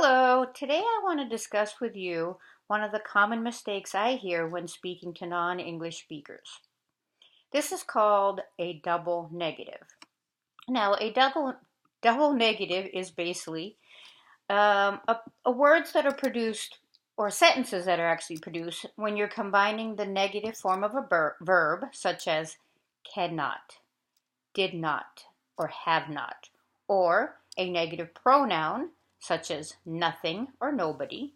Hello, today I want to discuss with you one of the common mistakes I hear when speaking to non-English speakers. This is called a double negative. Now, a double negative is basically words that are produced or sentences that are actually produced when you're combining the negative form of a verb, such as cannot, did not, or have not, or a negative pronoun, such as nothing or nobody,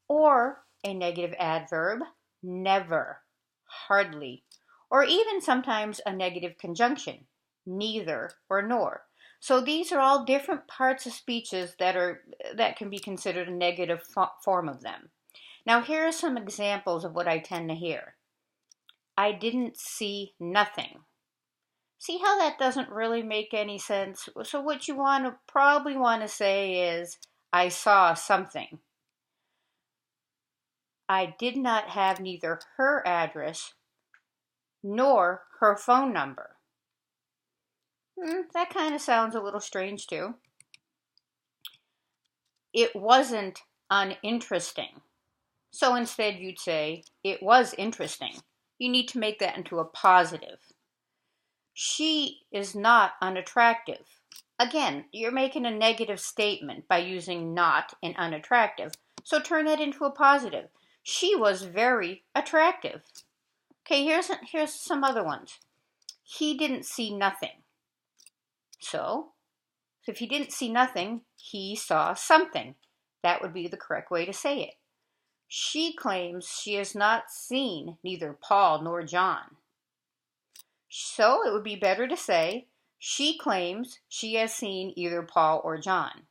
or a negative adverb, never, hardly, or even sometimes a negative conjunction, neither or nor. So these are all different parts of speeches that can be considered a negative form of them. Now here are some examples of what I tend to hear. I didn't see nothing. See how that doesn't really make any sense? So what you probably want to say is, I saw something. I did not have neither her address nor her phone number. That kind of sounds a little strange too. It wasn't uninteresting. So instead you'd say, it was interesting. You need to make that into a positive. She is not unattractive. Again, you're making a negative statement by using not and unattractive. So turn that into a positive. She was very attractive. Okay, here's some other ones. He didn't see nothing. So if he didn't see nothing, he saw something. That would be the correct way to say it. She claims she has not seen neither Paul nor John. So it would be better to say, she claims she has seen either Paul or John.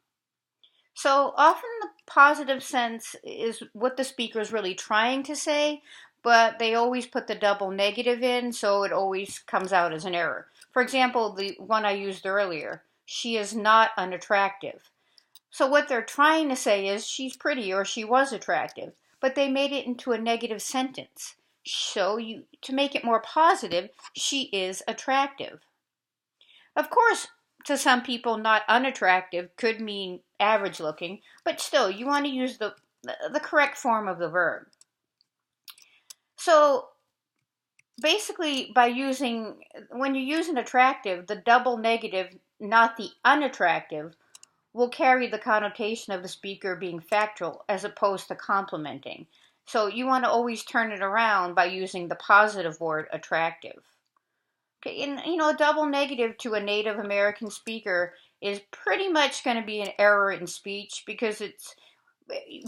So often the positive sense is what the speaker is really trying to say, but they always put the double negative in, so it always comes out as an error. For example, the one I used earlier, she is not unattractive. So what they're trying to say is she's pretty or she was attractive, but they made it into a negative sentence. So to make it more positive, she is attractive. Of course, to some people, not unattractive could mean average looking, but still, you want to use the correct form of the verb. So basically, when you use an attractive, the double negative, not the unattractive, will carry the connotation of the speaker being factual as opposed to complimenting. So you want to always turn it around by using the positive word attractive. Okay, and a double negative to a Native American speaker is pretty much going to be an error in speech because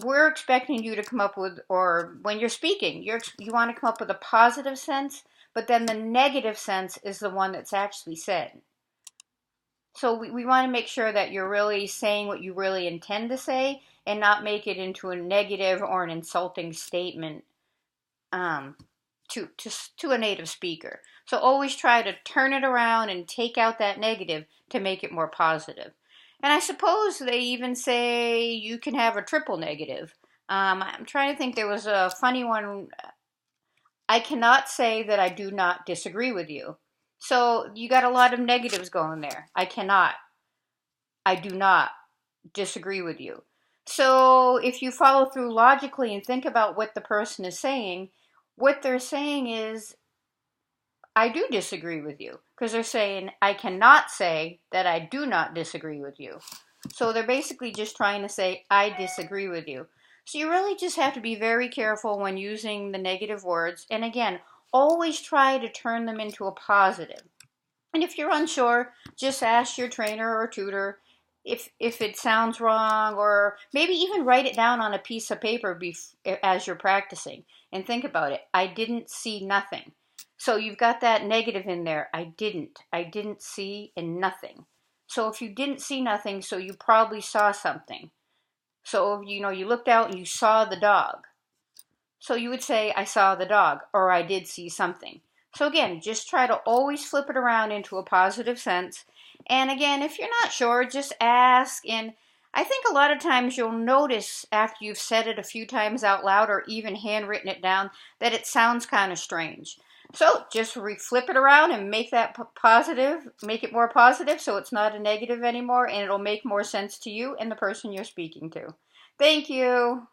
we're expecting you to come up with, or when you're speaking, you want to come up with a positive sense, but then the negative sense is the one that's actually said. So we want to make sure that you're really saying what you really intend to say and not make it into a negative or an insulting statement to a native speaker. So always try to turn it around and take out that negative to make it more positive. And I suppose they even say you can have a triple negative. I'm trying to think, there was a funny one. I cannot say that I do not disagree with you. So you got a lot of negatives going there. I cannot. I do not disagree with you. So if you follow through logically and think about what the person is saying, what they're saying is, I do disagree with you. Because they're saying, I cannot say that I do not disagree with you. So they're basically just trying to say, I disagree with you. So you really just have to be very careful when using the negative words. And again, always try to turn them into a positive. And if you're unsure, just ask your trainer or tutor if it sounds wrong, or maybe even write it down on a piece of paper as you're practicing. And think about it. I didn't see nothing. So you've got that negative in there. I didn't see, and nothing. So if you didn't see nothing, so you probably saw something. So, you looked out and you saw the dog. So you would say, I saw the dog, or I did see something. So again, just try to always flip it around into a positive sense. And again, if you're not sure, just ask. And I think a lot of times you'll notice after you've said it a few times out loud or even handwritten it down that it sounds kind of strange. So just flip it around and make that positive, make it more positive so it's not a negative anymore, and it'll make more sense to you and the person you're speaking to. Thank you.